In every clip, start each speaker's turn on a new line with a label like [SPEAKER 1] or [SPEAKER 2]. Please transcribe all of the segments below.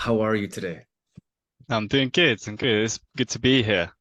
[SPEAKER 1] How are you today?
[SPEAKER 2] I'm doing good. I'm good. It's good to be here.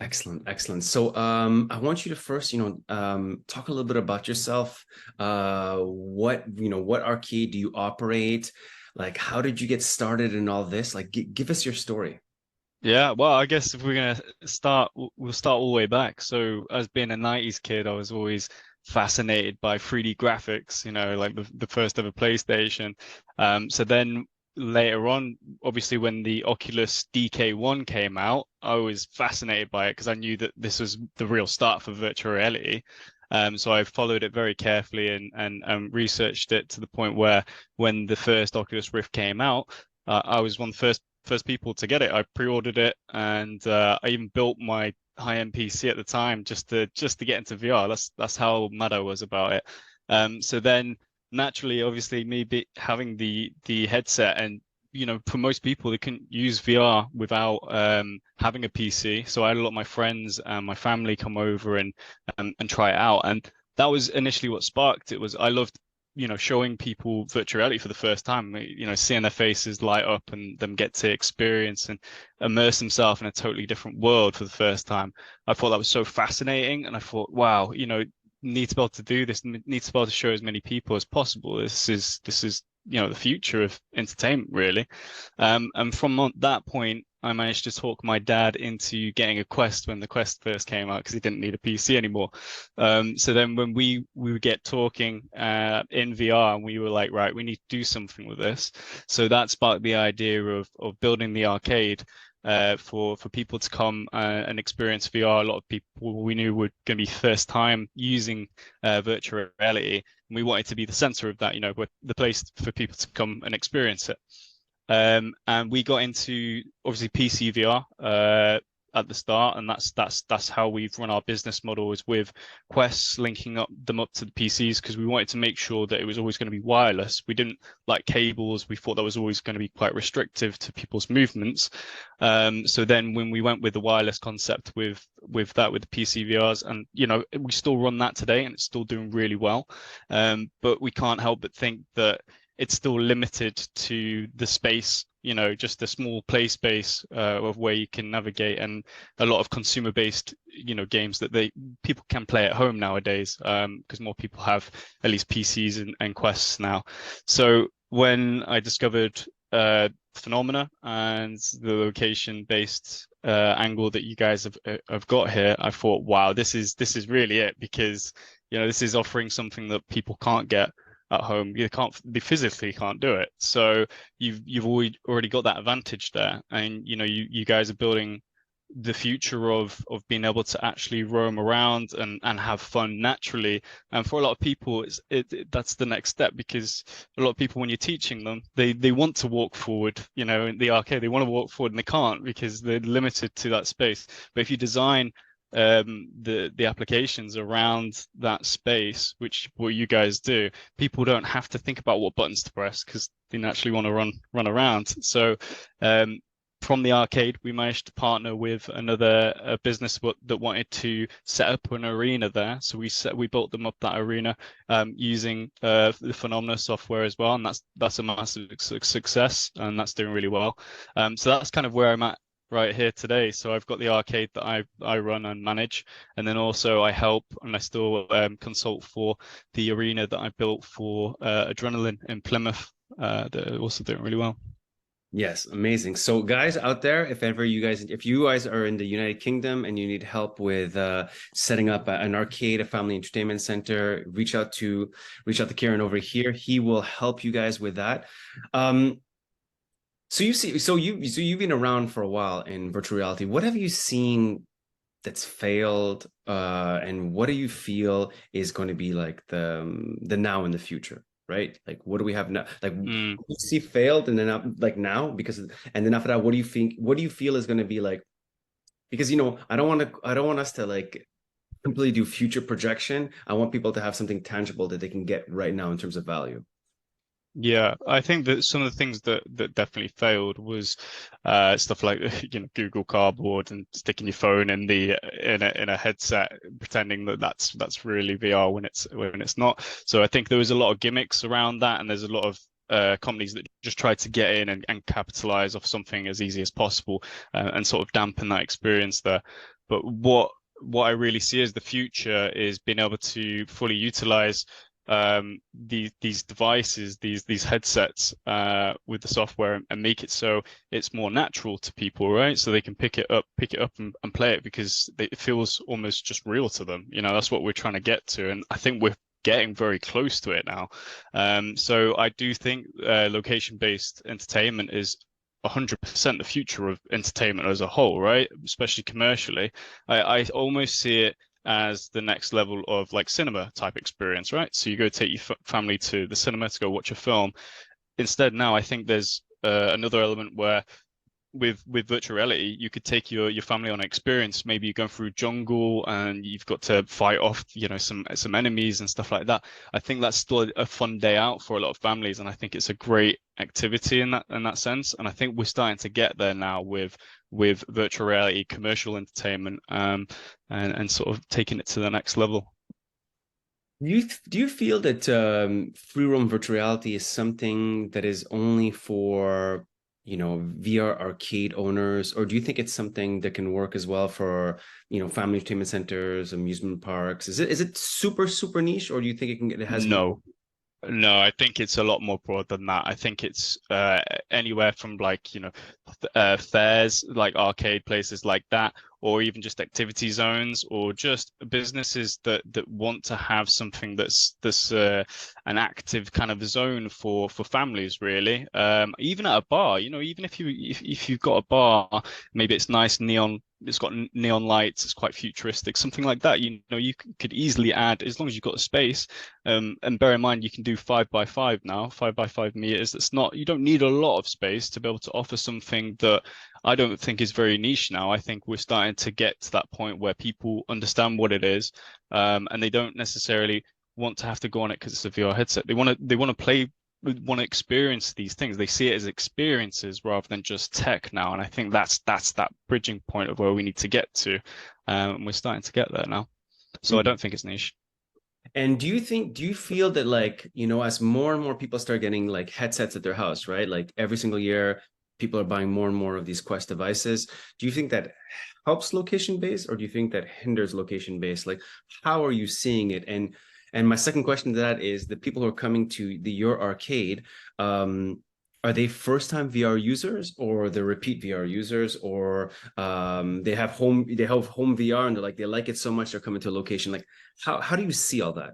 [SPEAKER 1] Excellent, excellent. So, I want you to first, talk a little bit about yourself. What arcade do you operate? Like, how did you get started in all this? Like, give us your story.
[SPEAKER 2] Yeah, well, I guess if we're gonna start, we'll start all the way back. So, as being a 90s kid, I was always fascinated by 3D graphics, like the first ever PlayStation. So then later on, obviously when the Oculus DK1 came out, I was fascinated by it because I knew that this was the real start for virtual reality. So I followed it very carefully and researched it to the point where when the first Oculus Rift came out, I was one of the first people to get it. I pre-ordered it, and I even built my high-end PC at the time just to get into VR. That's how mad I was about it. So then naturally, obviously, having the headset, and for most people, they couldn't use VR without having a PC. So I had a lot of my friends and my family come over and try it out, and that was initially what sparked it. Was I loved showing people virtual reality for the first time, seeing their faces light up and them get to experience and immerse themselves in a totally different world for the first time. I thought that was so fascinating. And I thought, wow, need to be able to do this, need to be able to show as many people as possible. This is the future of entertainment, really. And from that point, I managed to talk my dad into getting a Quest when the Quest first came out because he didn't need a PC anymore. So then when we would get talking in VR, and we were like, right, we need to do something with this. So that sparked the idea of building the arcade for people to come and experience VR. A lot of people we knew were going to be first time using virtual reality, and we wanted to be the center of that. The place for people to come and experience it. And we got into obviously PC VR at the start, and that's how we've run our business model is with Quests, linking them up to the PCs because we wanted to make sure that it was always going to be wireless. We didn't like cables. We thought that was always going to be quite restrictive to people's movements. So then when we went with the wireless concept with the PC VRs, and we still run that today, and it's still doing really well. But we can't help but think that it's still limited to the space, just a small play space of where you can navigate, and a lot of consumer-based, games that people can play at home nowadays, because more people have at least PCs and Quests now. So when I discovered Phenomena and the location-based angle that you guys have got here, I thought, wow, this is really it because this is offering something that people can't get at home. They physically can't do it. So you've already got that advantage there, and you guys are building the future of being able to actually roam around and have fun naturally. And for a lot of people, that's the next step because a lot of people, when you're teaching them, they want to walk forward. In the arcade, they want to walk forward and they can't because they're limited to that space. But if you design the applications around that space, which what you guys do, people don't have to think about what buttons to press because they naturally want to run around. So from the arcade, we managed to partner with another business that wanted to set up an arena there. So we built them up that arena using the Phenomena software as well, and that's a massive success, and that's doing really well. So that's kind of where I'm at right here today. So I've got the arcade that I run and manage, and then also I help and I still consult for the arena that I built for Adrenaline in Plymouth. That are also doing really well.
[SPEAKER 1] Yes, amazing. So, guys out there, if you guys are in the United Kingdom and you need help with setting up an arcade, a family entertainment center, reach out to Kieran over here. He will help you guys with that. Um, so you've been around for a while in virtual reality. What have you seen that's failed, and what do you feel is going to be like the now and the future, right? Like, what do we have now? Like,
[SPEAKER 2] Mm.
[SPEAKER 1] you see failed, and then like now and then after that, what do you feel is going to be like? Because I don't want us to like completely do future projection. I want people to have something tangible that they can get right now in terms of value.
[SPEAKER 2] Yeah, I think that some of the things that definitely failed was stuff like Google Cardboard and sticking your phone in a headset, pretending that that's really VR when it's not. So I think there was a lot of gimmicks around that, and there's a lot of companies that just try to get in and capitalize off something as easy as possible, and sort of dampen that experience there. But what I really see as the future is being able to fully utilize these devices, these headsets, with the software, and make it so it's more natural to people, right? So they can pick it up and play it because it feels almost just real to them. That's what we're trying to get to, and I think we're getting very close to it now. So I do think location-based entertainment is 100% the future of entertainment as a whole, right? Especially commercially. I almost see it as the next level of like cinema type experience, right? So you go take your family to the cinema to go watch a film. Instead, now I think there's another element where with virtual reality, you could take your family on an experience. Maybe you're going through jungle and you've got to fight off, some enemies and stuff like that. I think that's still a fun day out for a lot of families, and I think it's a great activity in that sense. And I think we're starting to get there now with virtual reality, commercial entertainment, and sort of taking it to the next level.
[SPEAKER 1] Do you feel that free roam virtual reality is something that is only for VR arcade owners, or do you think it's something that can work as well for family entertainment centers, amusement parks? Is it super niche, or do you think it has
[SPEAKER 2] No, No, I think it's a lot more broad than that. I think it's anywhere from like, fairs, like arcade places like that, or even just activity zones, or just businesses that want to have something that's an active kind of zone for families, really. Even at a bar, even if you've got a bar, maybe it's nice neon. It's got neon lights. It's quite futuristic, something like that. You could easily add, as long as you've got the space. And bear in mind, you can do 5x5 now, 5x5 meters. You don't need a lot of space to be able to offer something that I don't think is very niche now. I think we're starting to get to that point where people understand what it is, and they don't necessarily want to have to go on it because it's a VR headset. They want to play, want to experience these things. They see it as experiences rather than just tech now. And I think that's that bridging point of where we need to get to. And we're starting to get there now. So I don't think it's niche.
[SPEAKER 1] And do you feel that, like, as more and more people start getting like headsets at their house, right? Like every single year, people are buying more and more of these Quest devices. Do you think that helps location based, or do you think that hinders location based? Like, how are you seeing it? And my second question to that is, the people who are coming to your arcade, are they first time VR users, or they're repeat VR users, or they have home VR and they like it so much they're coming to a location? Like, how do you see all that?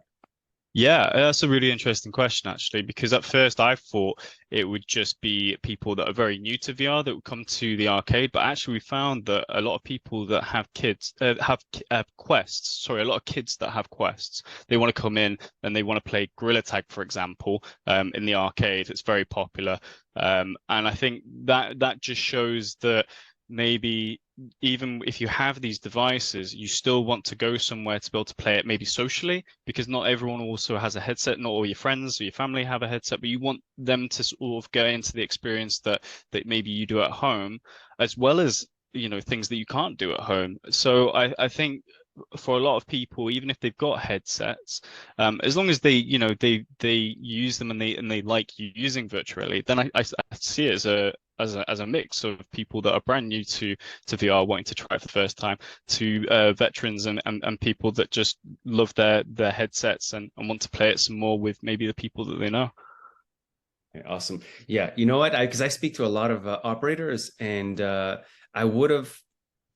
[SPEAKER 2] Yeah, that's a really interesting question, actually, because at first I thought it would just be people that are very new to VR that would come to the arcade. But actually, we found that a lot of people that have kids, have quests, sorry, a lot of kids that have quests, they want to come in and they want to play Gorilla Tag, for example, in the arcade. It's very popular. And I think that just shows that maybe even if you have these devices, you still want to go somewhere to be able to play it maybe socially, because not everyone also has a headset. Not all your friends or your family have a headset, but you want them to sort of go into the experience that maybe you do at home, as well as things that you can't do at home. So I think for a lot of people, even if they've got headsets, as long as they they use them and they like using virtually, then I see it as a mix of people that are brand new to VR, wanting to try it for the first time, to veterans and people that just love their headsets and want to play it some more with maybe the people that they know.
[SPEAKER 1] Okay, awesome. Yeah, you know what? Because I speak to a lot of operators, and I would have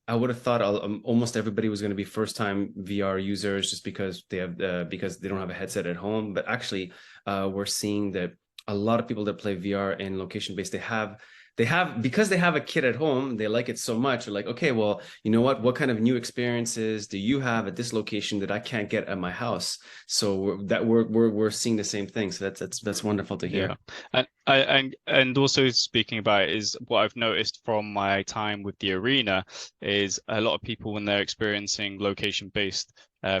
[SPEAKER 1] thought almost everybody was going to be first time VR users, just because because they don't have a headset at home. But actually, we're seeing that a lot of people that play VR in location based, because they have a kid at home, they like it so much. They're like, okay, well, you know what kind of new experiences do you have at this location that I can't get at my house? So we're seeing the same thing. So that's wonderful to hear.
[SPEAKER 2] Yeah, and also speaking about it, is what I've noticed from my time with the arena is a lot of people, when they're experiencing location-based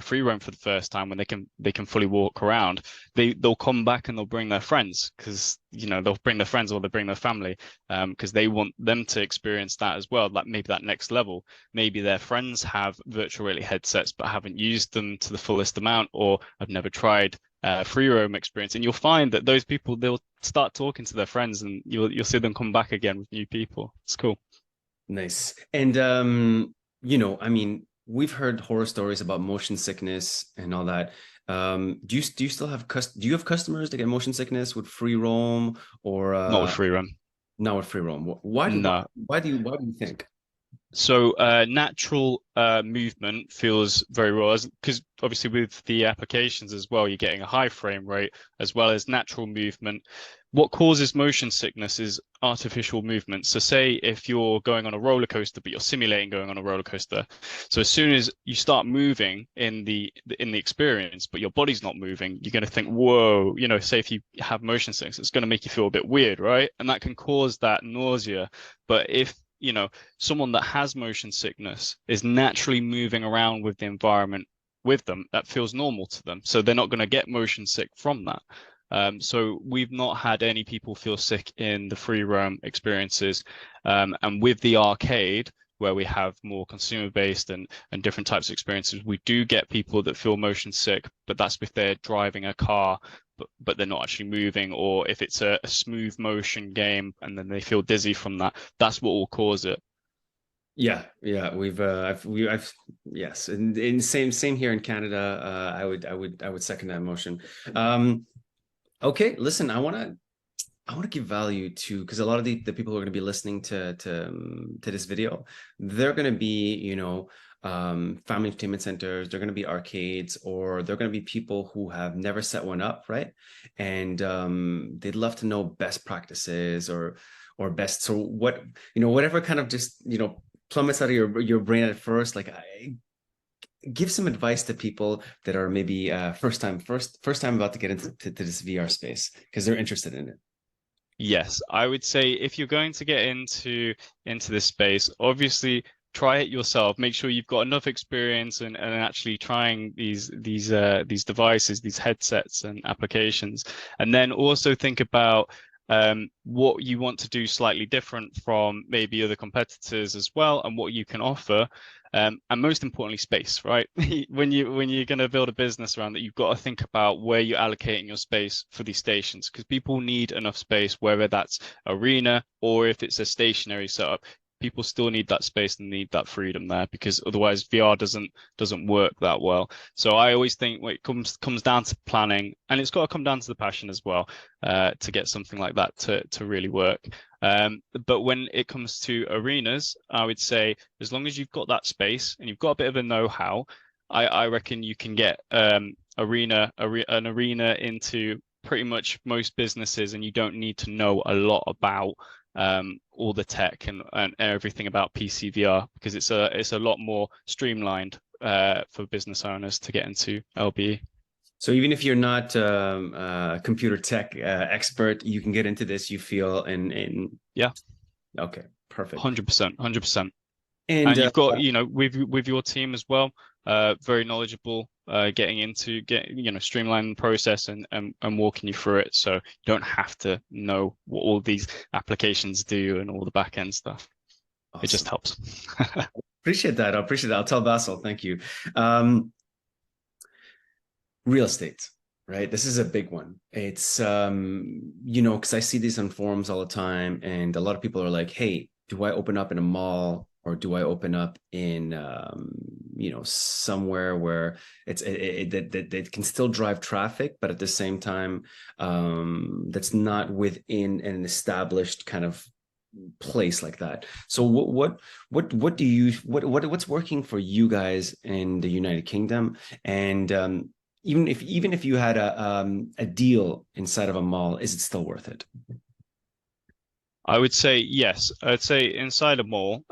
[SPEAKER 2] free roam for the first time, when they can fully walk around, they'll come back and they'll bring their friends, because they'll bring their friends or they'll bring their family, because they want them to experience that as well, like maybe that next level. Maybe their friends have virtual reality headsets but haven't used them to the fullest amount, or have never tried free roam experience, and you'll find that those people, they'll start talking to their friends, and you'll see them come back again with new people. It's cool.
[SPEAKER 1] Nice. And I mean, we've heard horror stories about motion sickness and all that. Do you still have do you have customers that get motion sickness with free roam or
[SPEAKER 2] Not with free roam.
[SPEAKER 1] not with free roam? Why do
[SPEAKER 2] No.
[SPEAKER 1] why do you think?
[SPEAKER 2] So natural movement feels very raw, because obviously with the applications as well, you're getting a high frame rate as well as natural movement. What causes motion sickness is artificial movement. So say if you're going on a roller coaster, but you're simulating going on a roller coaster. So as soon as you start moving in the experience, but your body's not moving, you're going to think, whoa, say if you have motion sickness, it's going to make you feel a bit weird, right? And that can cause that nausea. But if someone that has motion sickness is naturally moving around with the environment with them, that feels normal to them. So they're not going to get motion sick from that. So we've not had any people feel sick in the free roam experiences. And with the arcade, where we have more consumer-based and different types of experiences, we do get people that feel motion sick, but that's if they're driving a car, but they're not actually moving, or if it's a smooth motion game and then they feel dizzy from that, that's what will cause it.
[SPEAKER 1] Yeah, yeah, I've yes, and same here in Canada. I would second that motion. Okay, listen, I want to give value to, because a lot of the people who are going to be listening to this video, they're going to be, family entertainment centers, they're going to be arcades, or they're going to be people who have never set one up, right? And they'd love to know best practices or best, so whatever kind of just, plummets out of your brain at first, like give some advice to people that are maybe first time about to get into this VR space because they're interested in it.
[SPEAKER 2] Yes, I would say if you're going to get into this space, obviously try it yourself. Make sure you've got enough experience and actually trying these devices, these headsets and applications. And then also think about what you want to do slightly different from maybe other competitors as well, and what you can offer. And most importantly, space, right? When you're going to build a business around that, you've got to think about where you're allocating your space for these stations, because people need enough space, whether that's arena or if it's a stationary setup. People still need that space and need that freedom there, because otherwise VR doesn't work that well. So I always think when it comes down to planning, and it's got to come down to the passion as well, to get something like that to really work. But when it comes to arenas, I would say as long as you've got that space and you've got a bit of a know-how, I reckon you can get an arena into pretty much most businesses, and you don't need to know a lot about all the tech and everything about PC VR, because it's a lot more streamlined for business owners to get into LBE.
[SPEAKER 1] So even if you're not a computer tech expert, you can get into this, you feel, and
[SPEAKER 2] Yeah,
[SPEAKER 1] okay, perfect.
[SPEAKER 2] 100%, 100%.
[SPEAKER 1] And
[SPEAKER 2] And you've got, with your team as well, very knowledgeable, getting streamlining the process and walking you through it. So you don't have to know what all these applications do and all the back end stuff. Awesome. It just helps.
[SPEAKER 1] Appreciate that. I appreciate that. I'll tell Basil. Thank you. Real estate, right? This is a big one. It's, because I see these on forums all the time, and a lot of people are like, hey, do I open up in a mall, or do I open up in, somewhere where that can still drive traffic, but at the same time, that's not within an established kind of place like that. So what's working for you guys in the United Kingdom? And even if you had a deal inside of a mall, is it still worth it?
[SPEAKER 2] I would say yes. I'd say inside a mall,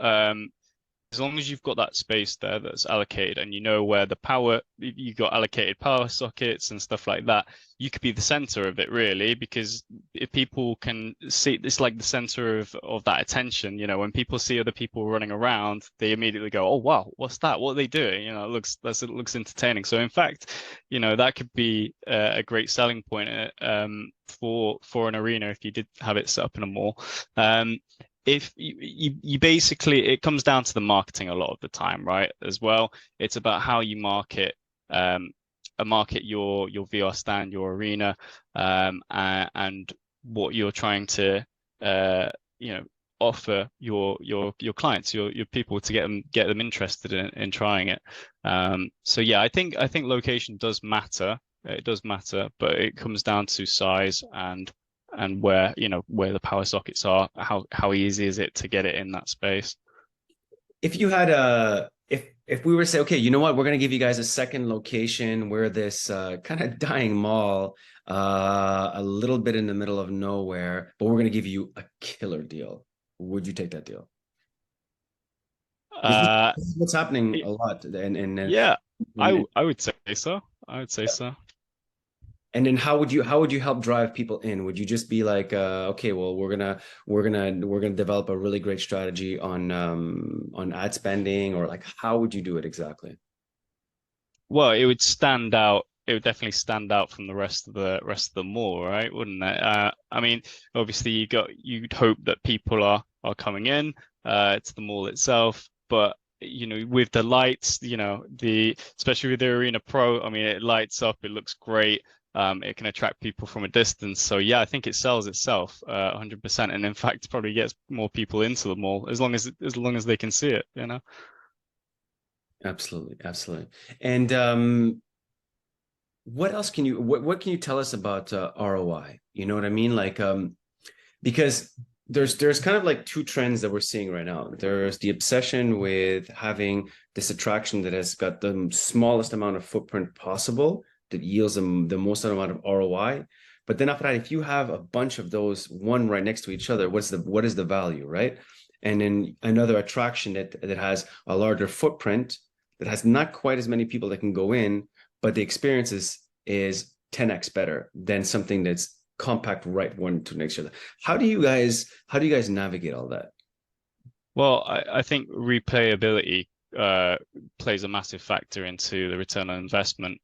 [SPEAKER 2] as long as you've got that space there that's allocated, and you know where the power, you got allocated power sockets and stuff like that, you could be the center of it, really, because if people can see, it's like the center of that attention. When people see other people running around, they immediately go, oh wow, what's that, what are they doing? It looks entertaining. So in fact, that could be a great selling point for an arena if you did have it set up in a mall. If you basically, it comes down to the marketing a lot of the time, right? As well, it's about how you market market your VR stand, your arena, and what you're trying to you know offer your clients, your people, to get them interested in trying it. So yeah, I think location does matter. It does matter, but it comes down to size and where where the power sockets are, how easy is it to get it in that space.
[SPEAKER 1] If you had a if we were to say, okay, you know what, we're going to give you guys a second location where this kind of dying mall, a little bit in the middle of nowhere, but we're going to give you a killer deal. Would you take that deal? Because
[SPEAKER 2] Uh,
[SPEAKER 1] this is what's happening a lot,
[SPEAKER 2] yeah,
[SPEAKER 1] and
[SPEAKER 2] I would say so. I would say so.
[SPEAKER 1] and then how would you help drive people in? Would you just be like, okay, well, we're gonna develop a really great strategy on ad spending, or like how would you do it exactly?
[SPEAKER 2] Well, it would stand out. It would definitely stand out from the rest of the mall, right? Wouldn't it? I mean, obviously, you'd hope that people are coming in to the mall itself, but with the lights, the especially with the Arena Pro, I mean, it lights up, it looks great. It can attract people from a distance. So yeah, I think it sells itself 100%, and in fact, probably gets more people into the mall as long as they can see it.
[SPEAKER 1] Absolutely, absolutely. And what else can you what can you tell us about ROI? You know what I mean? Like because there's kind of like two trends that we're seeing right now. There's the obsession with having this attraction that has got the smallest amount of footprint possible that yields them the most amount of ROI. But then after that, if you have a bunch of those one right next to each other, what is the value, right? And then another attraction that has a larger footprint that has not quite as many people that can go in, but the experience is 10x better than something that's compact right one to next other. How do you guys navigate all that?
[SPEAKER 2] Well, I think replayability uh, plays a massive factor into the return on investment,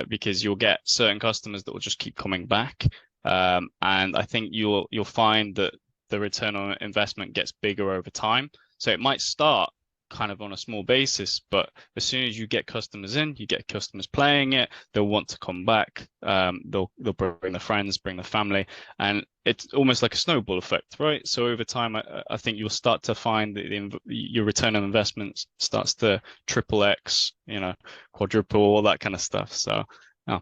[SPEAKER 2] because you'll get certain customers that will just keep coming back, and I think you'll find that the return on investment gets bigger over time. So it might start kind of on a small basis, but as soon as you get customers in, you get customers playing it, they'll want to come back. They'll bring their friends, bring their family, and it's almost like a snowball effect, right? So over time, I think you'll start to find that your return on investment starts to triple X, quadruple, all that kind of stuff. So, yeah.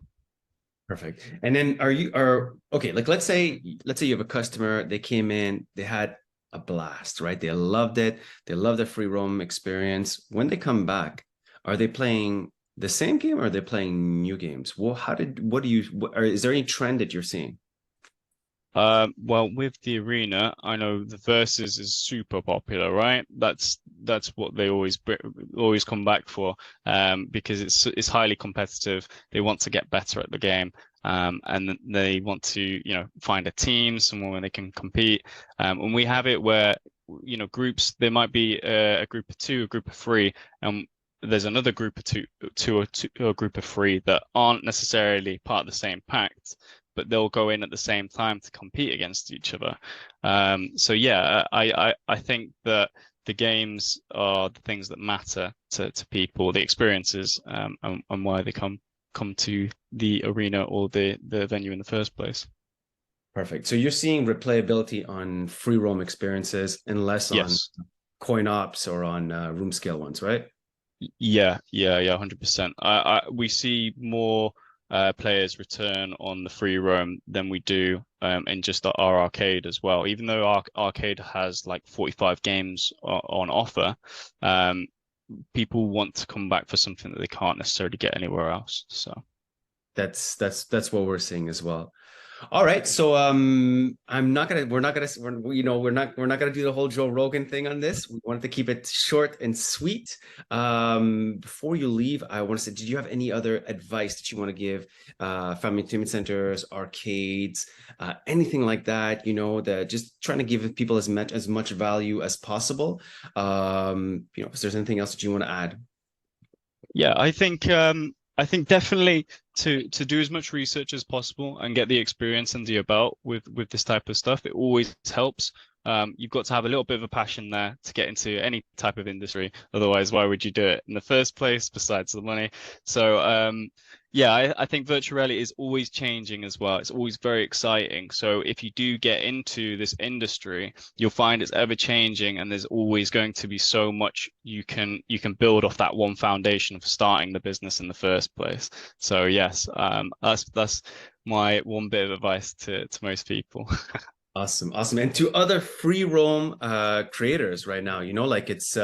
[SPEAKER 1] Perfect. And then are okay, like let's say you have a customer, they came in, they had a blast, right? They loved it. They love the free roam experience. When they come back, are they playing the same game or are they playing new games? Well, is there any trend that you're seeing?
[SPEAKER 2] Well, with the arena, I know the versus is super popular, right? That's what they always come back for, because it's highly competitive. They want to get better at the game, and they want to, find a team, someone where they can compete. And we have it where, groups, there might be a group of two, a group of three, and there's another group of two, or a group of three that aren't necessarily part of the same pact, but they'll go in at the same time to compete against each other. So yeah, I think that the games are the things that matter to people, the experiences, and why they come to the arena or the venue in the first place.
[SPEAKER 1] Perfect. So you're seeing replayability on free roam experiences and less on
[SPEAKER 2] Yes.
[SPEAKER 1] coin ops or on room scale ones, right?
[SPEAKER 2] Yeah, 100%. We see more players return on the free roam than we do in just our arcade as well. Even though our arcade has like 45 games on offer, um, people want to come back for something that they can't necessarily get anywhere else. So.
[SPEAKER 1] That's what we're seeing as well. All right, so we're not gonna do the whole Joe Rogan thing on this. We wanted to keep it short and sweet. Before you leave, I want to say, did you have any other advice that you want to give family entertainment centers, arcades, anything like that? That just trying to give people as much value as possible. If there's anything else that you want to add.
[SPEAKER 2] Yeah, I think definitely to do as much research as possible and get the experience under your belt with this type of stuff. It always helps. You've got to have a little bit of a passion there to get into any type of industry. Otherwise, why would you do it in the first place besides the money? So Yeah, I think virtual reality is always changing as well. It's always very exciting. So if you do get into this industry, you'll find it's ever changing, and there's always going to be so much you can build off that one foundation for starting the business in the first place. So yes, that's my one bit of advice to most people.
[SPEAKER 1] Awesome, awesome. And to other free roam creators right now, like it's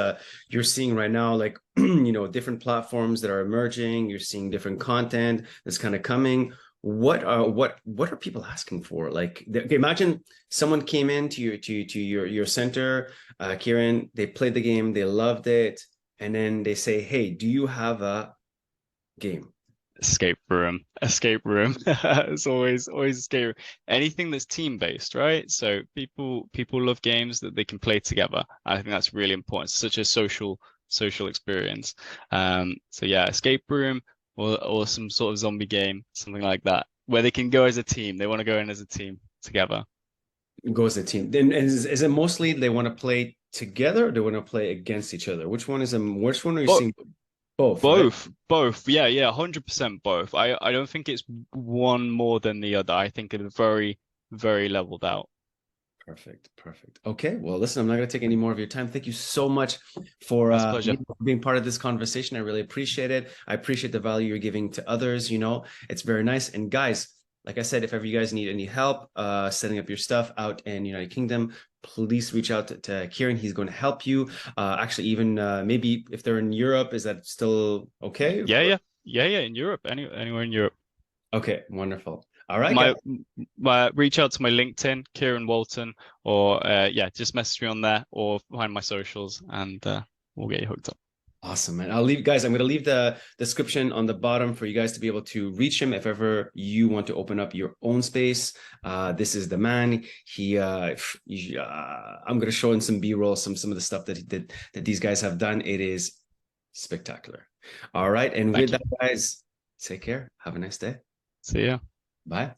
[SPEAKER 1] you're seeing right now, like different platforms that are emerging. You're seeing different content that's kind of coming. What are people asking for? Like, okay, imagine someone came into your center, Kieran. They played the game, they loved it, and then they say, "Hey, do you have a game?"
[SPEAKER 2] Escape room. It's always escape room. Anything that's team based, right? So people love games that they can play together. I think that's really important. It's such a social experience. So yeah, escape room or some sort of zombie game, something like that, where they can go as a team. They want to go in as a team together.
[SPEAKER 1] Go as a team. Then is it mostly they want to play together or they want to play against each other? Which one are you
[SPEAKER 2] But
[SPEAKER 1] seeing? Both, right?
[SPEAKER 2] both. Yeah, 100% both. I don't think it's one more than the other. I think it's very leveled out.
[SPEAKER 1] Perfect, perfect. Okay, well, listen, I'm not going to take any more of your time. Thank you so much for
[SPEAKER 2] That's a pleasure.
[SPEAKER 1] being part of this conversation. I really appreciate it. I appreciate the value you're giving to others. It's very nice. And guys, like I said, if ever you guys need any help setting up your stuff out in United Kingdom, please reach out to Kieran. He's going to help you. Actually, even maybe if they're in Europe, is that still okay?
[SPEAKER 2] Yeah. In Europe, anywhere in Europe.
[SPEAKER 1] Okay, wonderful. All right, guys.
[SPEAKER 2] My reach out to my LinkedIn, Kieran Walton, or yeah, just message me on there or find my socials, and we'll get you hooked up.
[SPEAKER 1] Awesome, man. I'm going to leave the description on the bottom for you guys to be able to reach him if ever you want to open up your own space. This is the man. I'm going to show in some B-roll, some of the stuff that he did, that these guys have done. It is spectacular. All right. And
[SPEAKER 2] Thank
[SPEAKER 1] with
[SPEAKER 2] you.
[SPEAKER 1] that, guys, take care. Have a nice day.
[SPEAKER 2] See ya.
[SPEAKER 1] Bye.